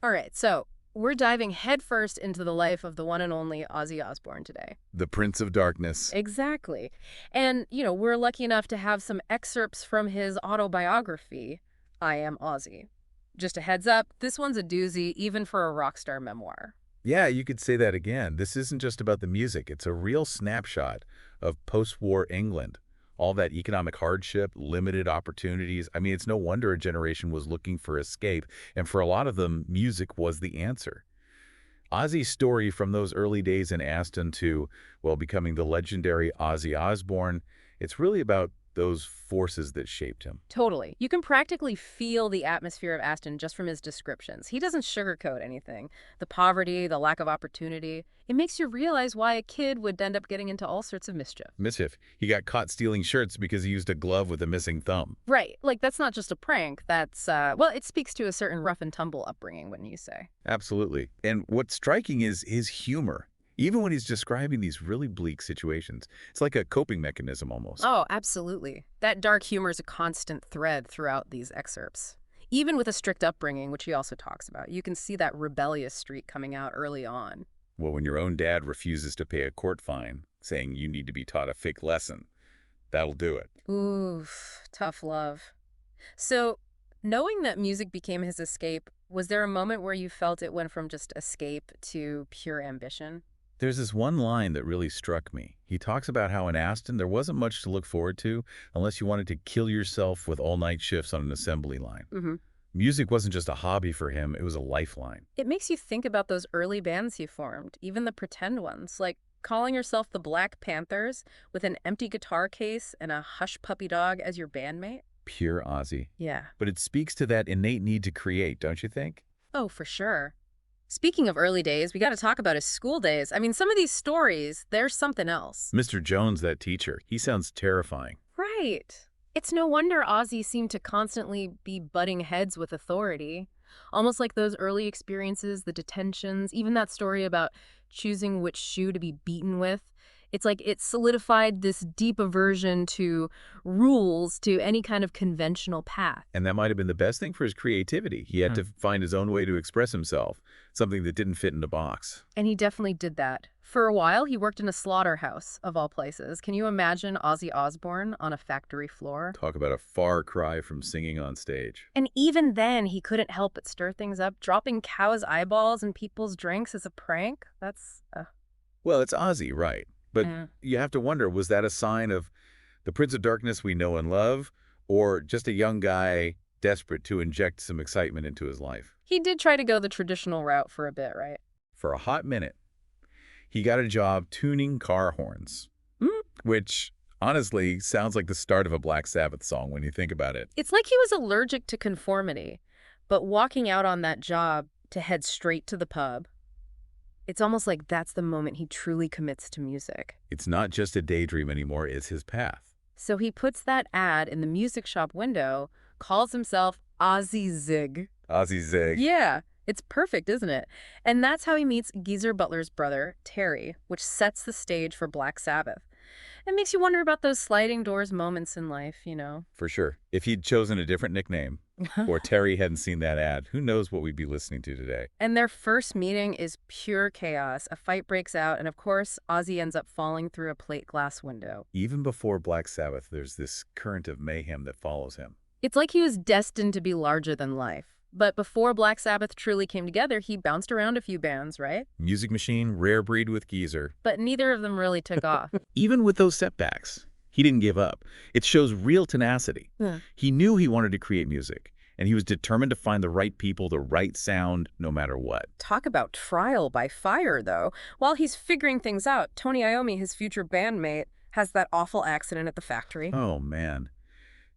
All right, so we're diving headfirst into the life of the one and only Ozzy Osbourne today. The Prince of Darkness. Exactly. And, we're lucky enough to have some excerpts from his autobiography, I Am Ozzy. Just a heads up, this one's a doozy, even for a rock star memoir. Yeah, you could say that again. This isn't just about the music. It's a real snapshot of post-war England. All that economic hardship, limited opportunities. I mean, it's no wonder a generation was looking for escape, and for a lot of them, music was the answer. Ozzy's story from those early days in Aston to, well, becoming the legendary Ozzy Osbourne, it's really about those forces that shaped him. Totally. You can practically feel the atmosphere of Aston just from his descriptions. He doesn't sugarcoat anything. The poverty, the lack of opportunity. It makes you realize why a kid would end up getting into all sorts of mischief. Mischief. He got caught stealing shirts because he used a glove with a missing thumb. Right. Like, that's not just a prank. Well, it speaks to a certain rough and tumble upbringing, wouldn't you say? Absolutely. And what's striking is his humor. Even when he's describing these really bleak situations, it's like a coping mechanism almost. Oh, absolutely. That dark humor is a constant thread throughout these excerpts. Even with a strict upbringing, which he also talks about, you can see that rebellious streak coming out early on. Well, when your own dad refuses to pay a court fine, saying you need to be taught a fake lesson, that'll do it. Oof, tough love. So, knowing that music became his escape, was there a moment where you felt it went from just escape to pure ambition? There's this one line that really struck me. He talks about how in Aston there wasn't much to look forward to unless you wanted to kill yourself with all-night shifts on an assembly line. Mm-hmm. Music wasn't just a hobby for him, it was a lifeline. It makes you think about those early bands he formed, even the pretend ones, like calling yourself the Black Panthers with an empty guitar case and a hush puppy dog as your bandmate. Pure Ozzy. Yeah. But it speaks to that innate need to create, don't you think? Oh, for sure. Speaking of early days, we got to talk about his school days. I mean, some of these stories, there's something else. Mr. Jones, that teacher, he sounds terrifying. Right. It's no wonder Ozzy seemed to constantly be butting heads with authority. Almost like those early experiences, the detentions, even that story about choosing which shoe to be beaten with. It's like it solidified this deep aversion to rules, to any kind of conventional path. And that might have been the best thing for his creativity. He had to find his own way to express himself, something that didn't fit in a box. And he definitely did that. For a while, he worked in a slaughterhouse, of all places. Can you imagine Ozzy Osbourne on a factory floor? Talk about a far cry from singing on stage. And even then, he couldn't help but stir things up, dropping cows' eyeballs in people's drinks as a prank. Well, it's Ozzy, right? But Yeah. you have to wonder, was that a sign of the Prince of Darkness we know and love, or just a young guy desperate to inject some excitement into his life? He did try to go the traditional route for a bit, right? For a hot minute, he got a job tuning car horns, which honestly sounds like the start of a Black Sabbath song when you think about it. It's like he was allergic to conformity, but walking out on that job to head straight to the pub, it's almost like that's the moment he truly commits to music. It's not just a daydream anymore, it's his path. So he puts that ad in the music shop window, calls himself Ozzy Zig. Ozzy Zig. Yeah, it's perfect, isn't it? And that's how he meets Geezer Butler's brother, Terry, which sets the stage for Black Sabbath. It makes you wonder about those sliding doors moments in life. For sure. If he'd chosen a different nickname, or Terry hadn't seen that ad, who knows what we'd be listening to today. And their first meeting is pure chaos. A fight breaks out, and of course, Ozzy ends up falling through a plate glass window. Even before Black Sabbath, there's this current of mayhem that follows him. It's like he was destined to be larger than life. But before Black Sabbath truly came together, he bounced around a few bands, right? Music Machine, rare breed with Geezer. But neither of them really took off. Even with those setbacks, he didn't give up. It shows real tenacity. Yeah. He knew he wanted to create music, and he was determined to find the right people, the right sound, no matter what. Talk about trial by fire, though. While he's figuring things out, Tony Iommi, his future bandmate, has that awful accident at the factory. Oh, man.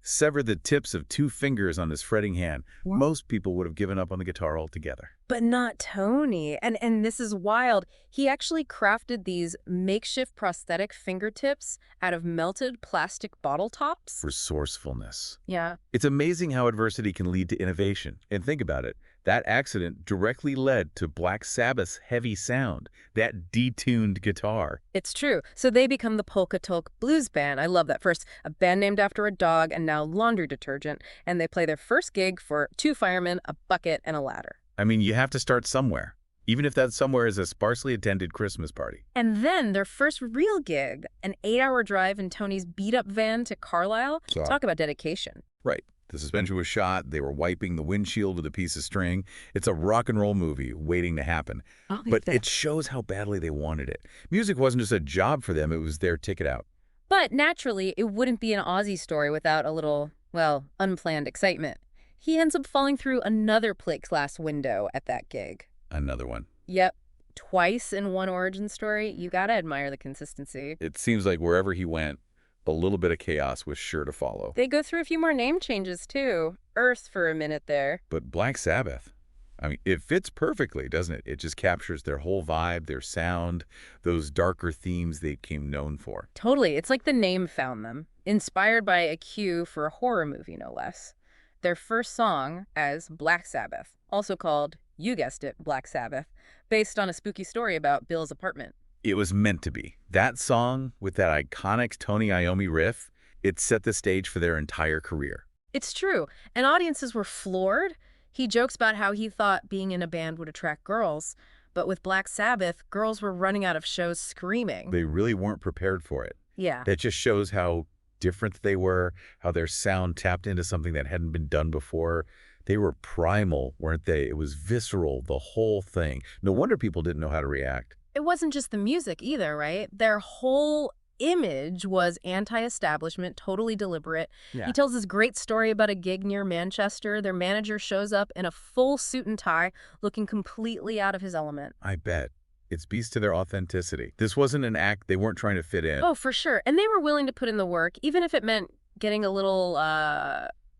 Severed the tips of 2 fingers on his fretting hand. What? Most people would have given up on the guitar altogether. But not Tony. And this is wild. He actually crafted these makeshift prosthetic fingertips out of melted plastic bottle tops. Resourcefulness. Yeah. It's amazing how adversity can lead to innovation. And think about it. That accident directly led to Black Sabbath's heavy sound, that detuned guitar. It's true. So they become the Polka Tulk Blues Band. I love that. First, a band named after a dog and now laundry detergent. And they play their first gig for 2 firemen, a bucket, and a ladder. I mean, you have to start somewhere, even if that somewhere is a sparsely attended Christmas party. And then their first real gig, an 8-hour drive in Tony's beat-up van to Carlisle. So, Talk about dedication. right. The suspension was shot. They were wiping the windshield with a piece of string. It's a rock and roll movie waiting to happen. But it shows how badly they wanted it. Music wasn't just a job for them. It was their ticket out. But naturally, it wouldn't be an Ozzy story without a little, well, unplanned excitement. He ends up falling through another plate glass window at that gig. Another one. Yep. Twice in one origin story. You gotta admire the consistency. It seems like wherever he went, a little bit of chaos was sure to follow. They go through a few more name changes, too. Earth for a minute there. But Black Sabbath, I mean, it fits perfectly, doesn't it? It just captures their whole vibe, their sound, those darker themes they became known for. Totally. It's like the name found them. Inspired by a cue for a horror movie, no less. Their first song as Black Sabbath, also called, you guessed it, Black Sabbath, based on a spooky story about Bill's apartment. It was meant to be. That song, with that iconic Tony Iommi riff, it set the stage for their entire career. It's true, and audiences were floored. He jokes about how he thought being in a band would attract girls, but with Black Sabbath, girls were running out of shows screaming. They really weren't prepared for it. Yeah. That just shows how different they were, how their sound tapped into something that hadn't been done before. They were primal, weren't they? It was visceral, the whole thing. No wonder people didn't know how to react. It wasn't just the music either, right? Their whole image was anti-establishment, totally deliberate. Yeah. He tells this great story about a gig near Manchester. Their manager shows up in a full suit and tie, looking completely out of his element. I bet. It speaks to their authenticity. This wasn't an act they weren't trying to fit in. Oh, for sure. And they were willing to put in the work, even if it meant getting a little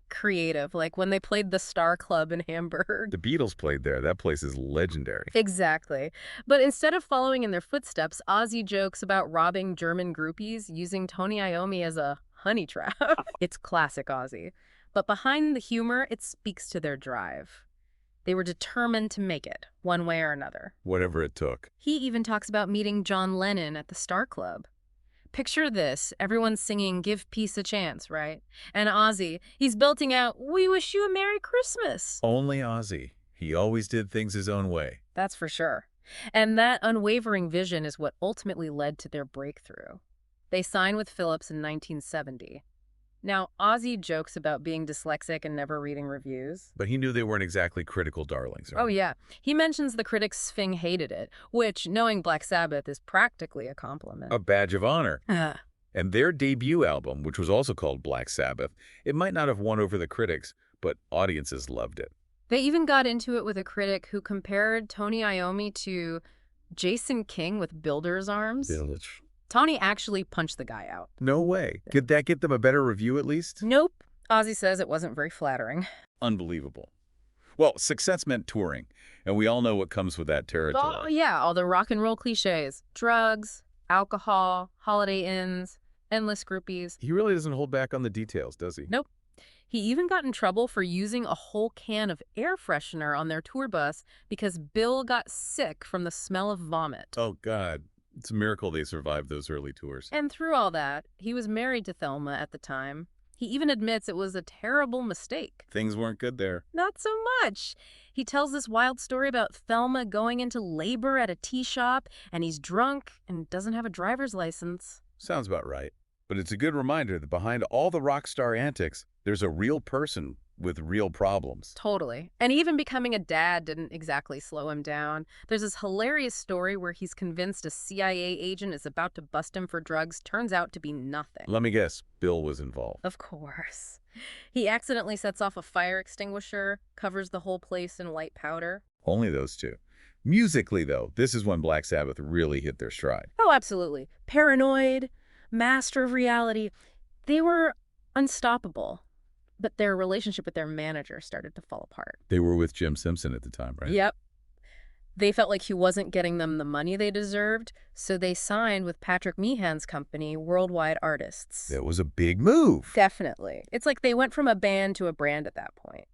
creative, like when they played the Star Club in Hamburg. The Beatles played there. That place is legendary. Exactly. But instead of following in their footsteps, Ozzy jokes about robbing German groupies using Tony Iommi as a honey trap. It's classic Ozzy. But behind the humor, it speaks to their drive. They were determined to make it, one way or another. Whatever it took. He even talks about meeting John Lennon at the Star Club. Picture this, everyone's singing Give Peace a Chance, right? And Ozzy, he's belting out, We wish you a Merry Christmas. Only Ozzy. He always did things his own way. That's for sure. And that unwavering vision is what ultimately led to their breakthrough. They signed with Philips in 1970. Now, Ozzy jokes about being dyslexic and never reading reviews. But he knew they weren't exactly critical darlings. Right? Oh, yeah. He mentions the critics Fing hated it, which, knowing Black Sabbath, is practically a compliment. A badge of honor. Ah. And their debut album, which was also called Black Sabbath, it might not have won over the critics, but audiences loved it. They even got into it with a critic who compared Tony Iommi to Jason King with builder's arms. Tony actually punched the guy out. No way. Could that get them a better review at least? Nope. Ozzy says it wasn't very flattering. Unbelievable. Well, success meant touring, and we all know what comes with that territory. Oh, yeah, all the rock and roll cliches. Drugs, alcohol, holiday inns, endless groupies. He really doesn't hold back on the details, does he? Nope. He even got in trouble for using a whole can of air freshener on their tour bus because Bill got sick from the smell of vomit. Oh, God. It's a miracle they survived those early tours. And through all that, he was married to Thelma at the time. He even admits it was a terrible mistake. Things weren't good there. Not so much. He tells this wild story about Thelma going into labor at a tea shop, and he's drunk and doesn't have a driver's license. Sounds about right. But it's a good reminder that behind all the rock star antics, there's a real person with real problems. Totally. And even becoming a dad didn't exactly slow him down. There's this hilarious story where he's convinced a CIA agent is about to bust him for drugs. Turns out to be nothing. Let me guess, Bill was involved. Of course. He accidentally sets off a fire extinguisher, covers the whole place in white powder. Only those two. Musically, though, this is when Black Sabbath really hit their stride. Oh, absolutely. Paranoid, master of reality. They were unstoppable. But their relationship with their manager started to fall apart. They were with Jim Simpson at the time, right? Yep. They felt like he wasn't getting them the money they deserved, so they signed with Patrick Meehan's company, Worldwide Artists. That was a big move. Definitely. It's like they went from a band to a brand at that point.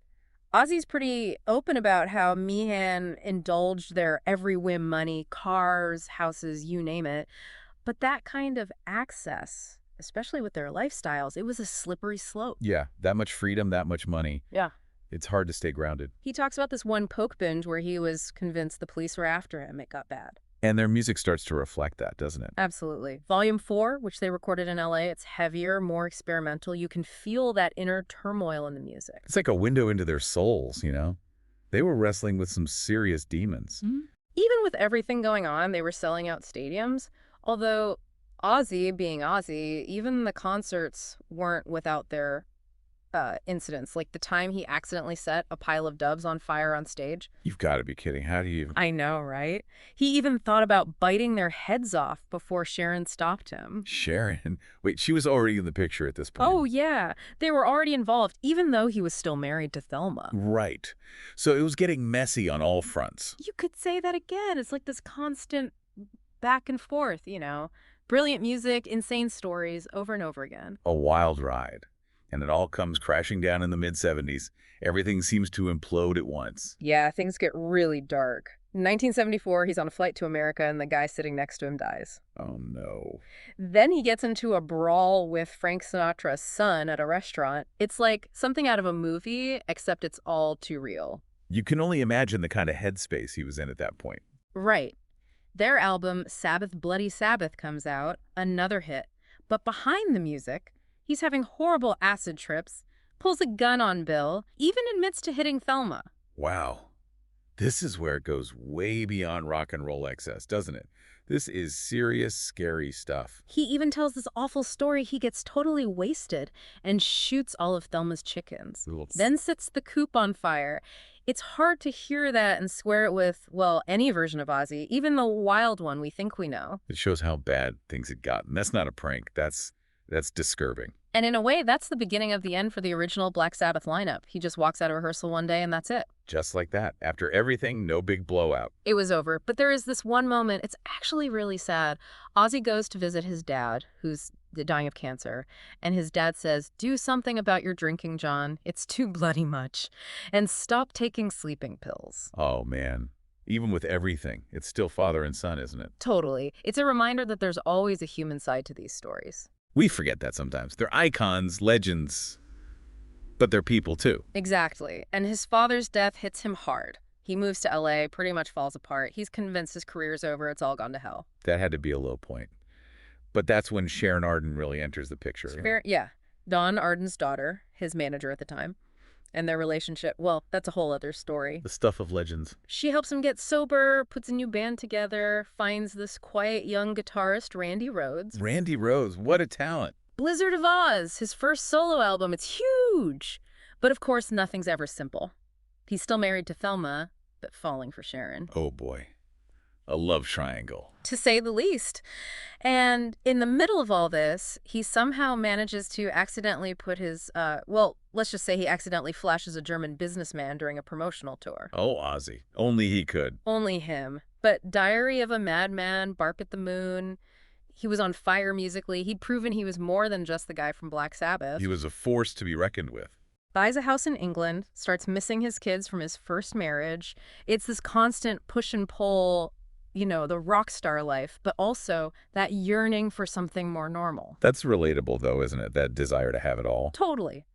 Ozzy's pretty open about how Meehan indulged their every whim money, cars, houses, you name it. But that kind of access, especially with their lifestyles, it was a slippery slope. Yeah, that much freedom, that much money. Yeah. It's hard to stay grounded. He talks about this one Coke binge where he was convinced the police were after him. It got bad. And their music starts to reflect that, doesn't it? Absolutely. Volume 4, which they recorded in LA, it's heavier, more experimental. You can feel that inner turmoil in the music. It's like a window into their souls, you know? They were wrestling with some serious demons. Even with everything going on, they were selling out stadiums. Although Ozzy, being Ozzy, even the concerts weren't without their incidents. Like the time he accidentally set a pile of doves on fire on stage. You've got to be kidding. How do you... I know, right? He even thought about biting their heads off before Sharon stopped him. Sharon? Wait, she was already in the picture at this point. Oh, yeah. They were already involved, even though he was still married to Thelma. Right. So it was getting messy on all fronts. You could say that again. It's like this constant back and forth, you know. Brilliant music, insane stories, over and over again. A wild ride. And it all comes crashing down in the mid-70s. Everything seems to implode at once. Yeah, things get really dark. In 1974, he's on a flight to America and the guy sitting next to him dies. Oh, no. Then he gets into a brawl with Frank Sinatra's son at a restaurant. It's like something out of a movie, except it's all too real. You can only imagine the kind of headspace he was in at that point. Right. Their album, Sabbath Bloody Sabbath, comes out, another hit. But behind the music, he's having horrible acid trips, pulls a gun on Bill, even admits to hitting Thelma. Wow. This is where it goes way beyond rock and roll excess, doesn't it? This is serious, scary stuff. He even tells this awful story he gets totally wasted and shoots all of Thelma's chickens. Oops. Then sets the coop on fire. It's hard to hear that and square it with, well, any version of Ozzy, even the wild one we think we know. It shows how bad things had gotten. That's not a prank. That's disturbing. And in a way, that's the beginning of the end for the original Black Sabbath lineup. He just walks out of rehearsal one day and that's it. Just like that. After everything, no big blowout. It was over. But there is this one moment, it's actually really sad. Ozzy goes to visit his dad, who's dying of cancer, and his dad says, "Do something about your drinking, John. It's too bloody much. And stop taking sleeping pills." Oh, man. Even with everything, it's still father and son, isn't it? Totally. It's a reminder that there's always a human side to these stories. We forget that sometimes. They're icons, legends, but they're people too. Exactly. And his father's death hits him hard. He moves to LA, pretty much falls apart. He's convinced his career's over. It's all gone to hell. That had to be a low point. But that's when Sharon Arden really enters the picture. Yeah. Don Arden's daughter, his manager at the time. And their relationship, well, that's a whole other story. The stuff of legends. She helps him get sober, puts a new band together, finds this quiet young guitarist, Randy Rhoads. Randy Rhoads, what a talent. Blizzard of Oz, his first solo album, it's huge. But of course, nothing's ever simple. He's still married to Thelma, but falling for Sharon. Oh boy. A love triangle. To say the least. And in the middle of all this, he somehow manages to accidentally put his, let's just say he accidentally flashes a German businessman during a promotional tour. Oh, Ozzy. Only he could. Only him. But Diary of a Madman, Bark at the Moon, he was on fire musically. He'd proven he was more than just the guy from Black Sabbath. He was a force to be reckoned with. Buys a house in England, starts missing his kids from his first marriage. It's this constant push and pull, you know, the rock star life, but also that yearning for something more normal. That's relatable, though, isn't it? That desire to have it all. Totally.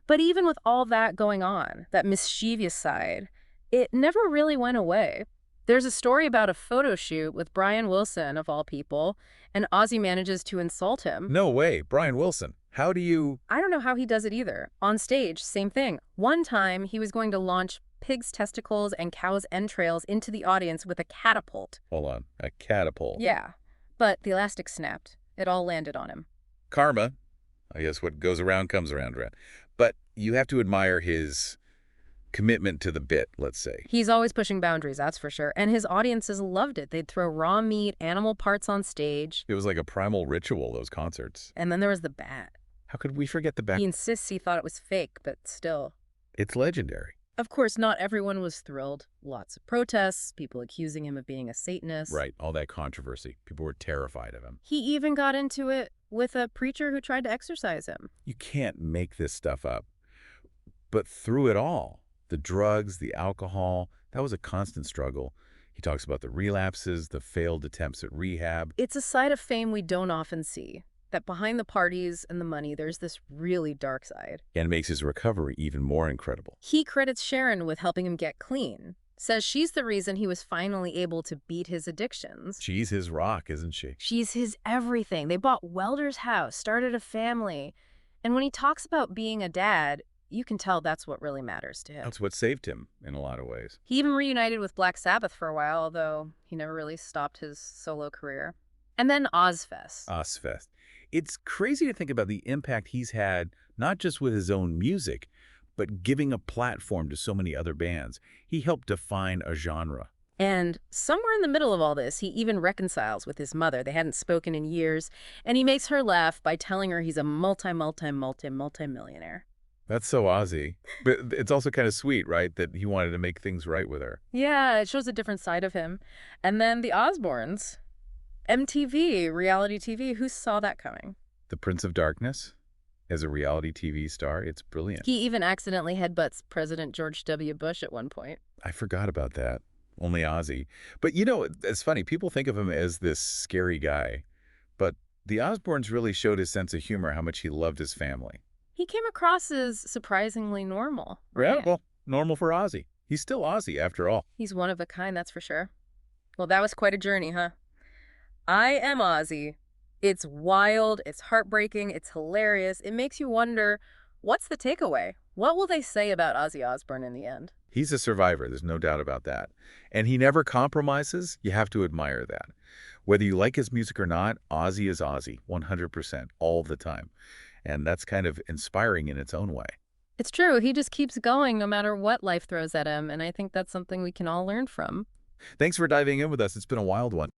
But even with all that going on, that mischievous side, it never really went away. There's a story about a photo shoot with Brian Wilson, of all people, and Ozzy manages to insult him. No way. Brian Wilson. How do you... I don't know how he does it either. On stage, same thing. One time, he was going to launch pig's testicles and cow's entrails into the audience with a catapult. Hold on. A catapult. Yeah. But the elastic snapped. It all landed on him. Karma. I guess what goes around comes around. But you have to admire his commitment to the bit, let's say. He's always pushing boundaries, that's for sure. And his audiences loved it. They'd throw raw meat, animal parts on stage. It was like a primal ritual, those concerts. And then there was the bat. How could we forget the bat? He insists he thought it was fake, but still. It's legendary. Of course, not everyone was thrilled. Lots of protests, people accusing him of being a Satanist. Right, all that controversy. People were terrified of him. He even got into it with a preacher who tried to exorcise him. You can't make this stuff up. But through it all, the drugs, the alcohol, that was a constant struggle. He talks about the relapses, the failed attempts at rehab. It's a side of fame we don't often see. that behind the parties and the money, there's this really dark side. And makes his recovery even more incredible. He credits Sharon with helping him get clean, says she's the reason he was finally able to beat his addictions. She's his rock, isn't she? She's his everything. They bought Welder's house, started a family. And when he talks about being a dad, you can tell that's what really matters to him. That's what saved him in a lot of ways. He even reunited with Black Sabbath for a while, although he never really stopped his solo career. And then Ozfest. Ozfest. It's crazy to think about the impact he's had, not just with his own music, but giving a platform to so many other bands. He helped define a genre. And somewhere in the middle of all this, he even reconciles with his mother. They hadn't spoken in years, and he makes her laugh by telling her he's a multi-millionaire. That's so Ozzy. But it's also kind of sweet, right, that he wanted to make things right with her. Yeah, it shows a different side of him. And then the Osbournes. MTV, reality TV, who saw that coming? The Prince of Darkness, as a reality TV star, it's brilliant. He even accidentally headbutts President George W. Bush at one point. I forgot about that. Only Ozzy. But you know, it's funny. People think of him as this scary guy. But the Osbournes really showed his sense of humor, how much he loved his family. He came across as surprisingly normal. Yeah, Right? well, normal for Ozzy. He's still Ozzy, after all. He's one of a kind, that's for sure. Well, that was quite a journey, huh? I am Ozzy. It's wild, it's heartbreaking, it's hilarious. It makes you wonder, what's the takeaway? What will they say about Ozzy Osbourne in the end? He's a survivor, there's no doubt about that. And he never compromises. You have to admire that. Whether you like his music or not, Ozzy is Ozzy, 100%, all the time. And that's kind of inspiring in its own way. It's true, he just keeps going no matter what life throws at him, and I think that's something we can all learn from. Thanks for diving in with us. It's been a wild one.